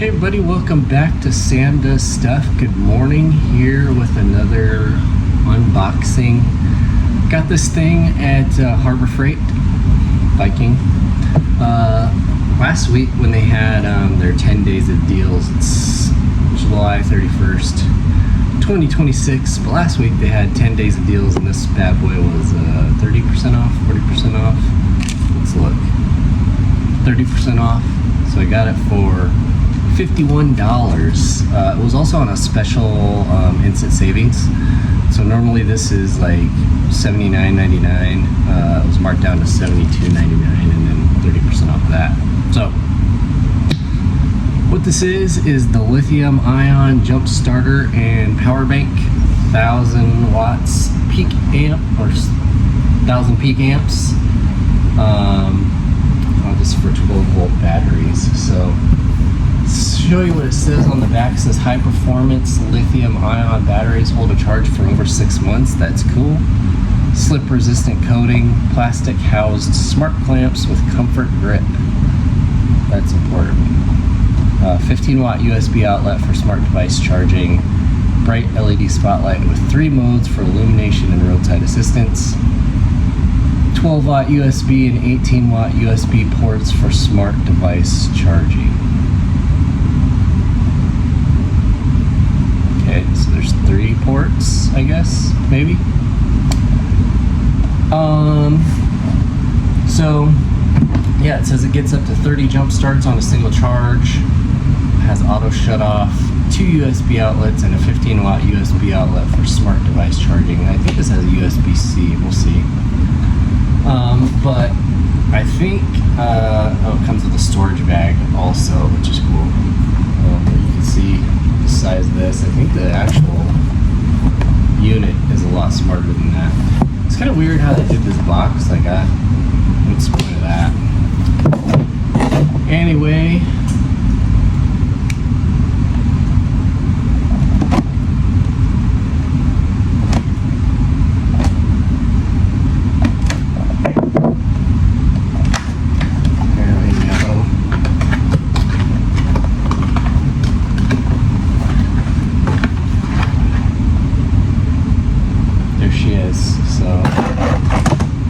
Hey everybody, welcome back to Sam Does Stuff. Good morning, here with another unboxing. Got this thing at Harbor Freight, Viking. Last week when they had their 10 days of deals, it's July 31st, 2026. But last week they had 10 days of deals and this bad boy was 30% off, 40% off. Let's look. 30% off. So I got it for $51. It was also on a special instant savings. So normally this is like $79.99. It was marked down to $72.99 and then 30% off of that. So what this is the Lithium-Ion jump starter and power bank, 1,000 watts peak amp or 1,000 peak amps. This is for 12 volt batteries. So show you what it says on the back. It says high performance lithium-ion batteries hold a charge for over 6 months. That's cool. Slip resistant coating, plastic housed smart clamps with comfort grip. That's important. 15 watt USB outlet for smart device charging. Bright LED spotlight with 3 modes for illumination and roadside assistance. 12 watt USB and 18 watt USB ports for smart device charging. Okay, so there's 3 ports, I guess, maybe. So yeah, it says it gets up to 30 jump starts on a single charge. Has auto shut off, 2 USB outlets, and a 15 watt USB outlet for smart device charging. I think this has a USB-C, we'll see. But I think, it comes with a storage bag also, which is cool. But you can see the size of this. I think the actual unit is a lot smarter than that. It's kind of weird how they did this box. Like, what's the point of that? Anyway,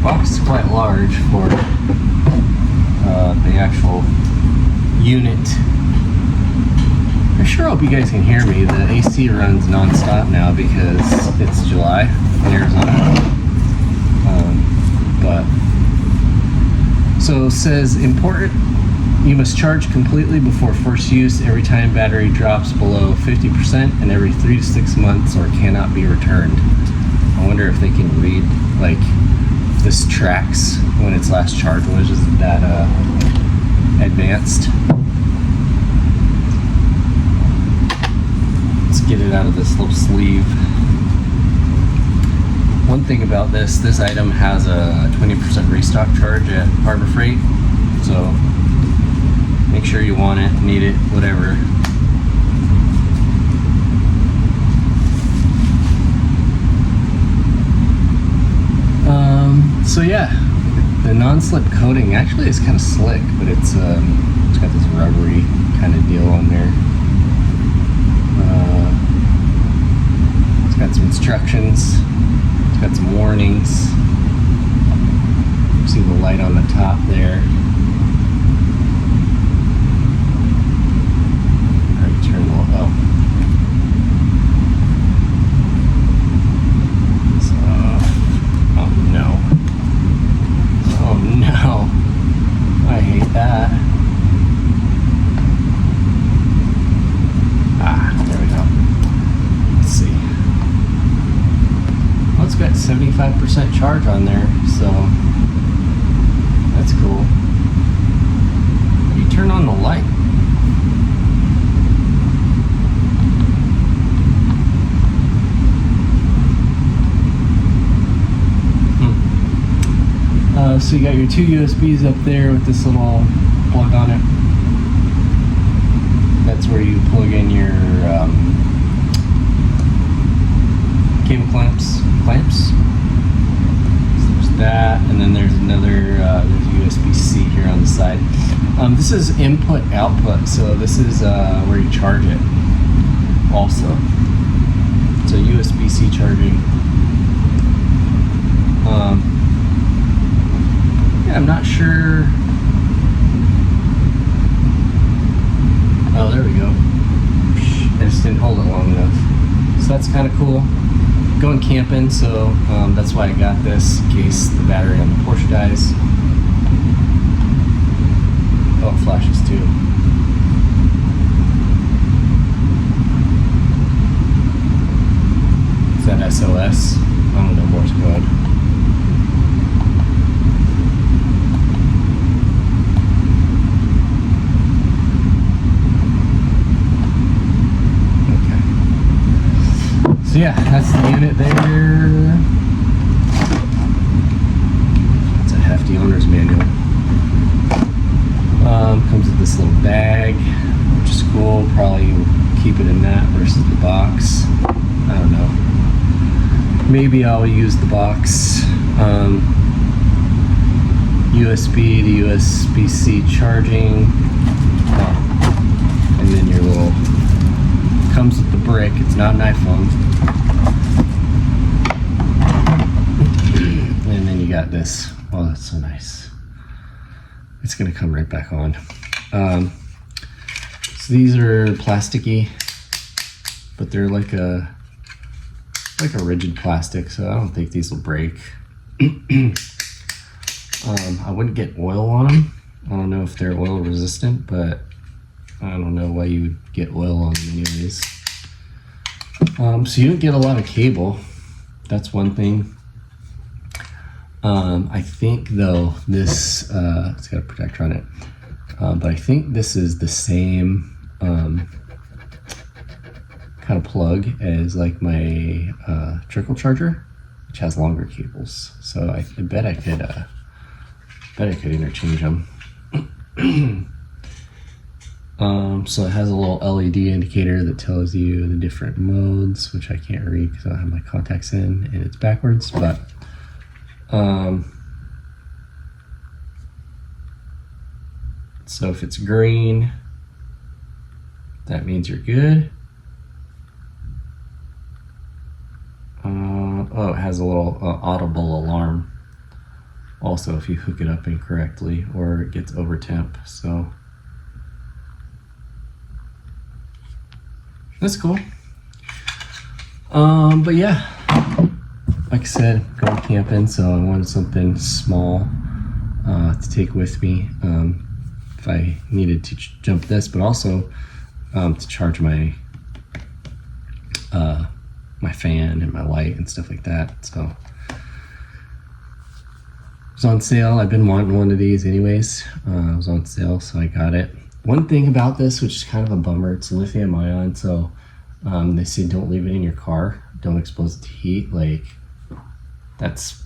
box is quite large for the actual unit. I sure hope you guys can hear me. The AC runs non-stop now because it's July in Arizona. So it says important, you must charge completely before first use every time battery drops below 50% and every 3 to 6 months or cannot be returned. I wonder if they can read, like, this tracks when its last charge was. Isn't that advanced? Let's get it out of this little sleeve. One thing about this item has a 20% restock charge at Harbor Freight, so make sure you want it, need it, whatever. So yeah, the non-slip coating actually is kind of slick, but it's got this rubbery kind of deal on there. It's got some instructions. It's got some warnings. See the light on the top there. Alright, turn the light. No, I hate that. There we go. Let's see. Well, it's got 75% charge on there, so that's cool. You turn on the light. So you got your 2 USBs up there with this little plug on it. That's where you plug in your cable clamps. So there's that, and then there's another there's USB-C here on the side. This is input output, so this is where you charge it also. So USB-C charging. Yeah, I'm not sure. Oh, there we go. I just didn't hold it long enough. So that's kind of cool. Going camping, so that's why I got this, in case the battery on the Porsche dies. Oh, it flashes too. Is that SOS? I don't know Morse code. So yeah, that's the unit there. It's a hefty owner's manual. Comes with this little bag, which is cool. Probably keep it in that versus the box. I don't know. Maybe I'll use the box. USB to USB-C charging. And then your little, comes with the brick. It's not an iPhone. And then you got this. Oh, that's so nice. It's gonna come right back on. So these are plasticky, but they're like a rigid plastic, so I don't think these will break. I wouldn't get oil on them. I don't know if they're oil resistant, but I don't know why you would get oil on them anyways. So you don't get a lot of cable. That's one thing. I think though this it's got a protector on it, but I think this is the same kind of plug as like my trickle charger, which has longer cables. So I bet I could interchange them. So it has a little LED indicator that tells you the different modes, which I can't read because I don't have my contacts in, and it's backwards, but so if it's green, that means you're good. Oh, it has a little audible alarm also if you hook it up incorrectly or it gets over temp, so that's cool. But yeah, like I said, going camping, so I wanted something small to take with me if I needed to jump this, but also to charge my my fan and my light and stuff like that. So it was on sale. I've been wanting one of these anyways. It was on sale, so I got it. One thing about this, which is kind of a bummer, it's lithium-ion, so they say don't leave it in your car, don't expose it to heat. Like, that's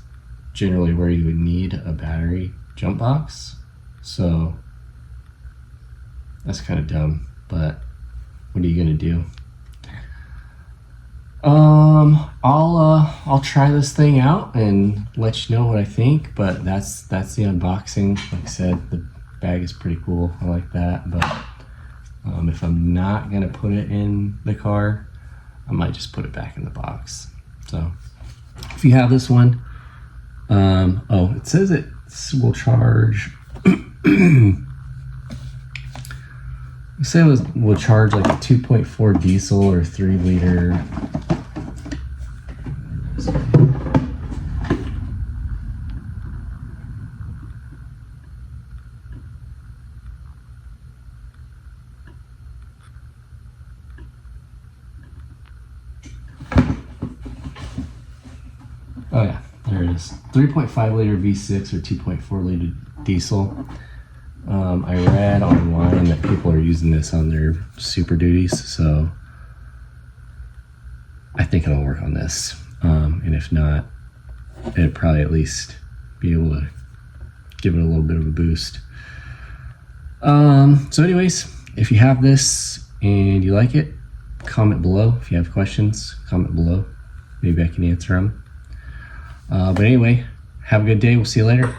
generally where you would need a battery jump box, so that's kind of dumb, but what are you gonna do? I'll try this thing out and let you know what I think, but that's the unboxing. Like I said, the bag is pretty cool. I like that, but if I'm not gonna put it in the car, I might just put it back in the box. So if you have this one, oh, it says it will charge it said it will charge like a 2.4 diesel or 3 liter. Oh yeah, there it is. 3.5 liter V6 or 2.4 liter diesel. I read online that people are using this on their Super Duties, so I think it'll work on this. And if not, it'd probably at least be able to give it a little bit of a boost. So anyways, if you have this and you like it, comment below. If you have questions, comment below. Maybe I can answer them. But anyway, have a good day. We'll see you later.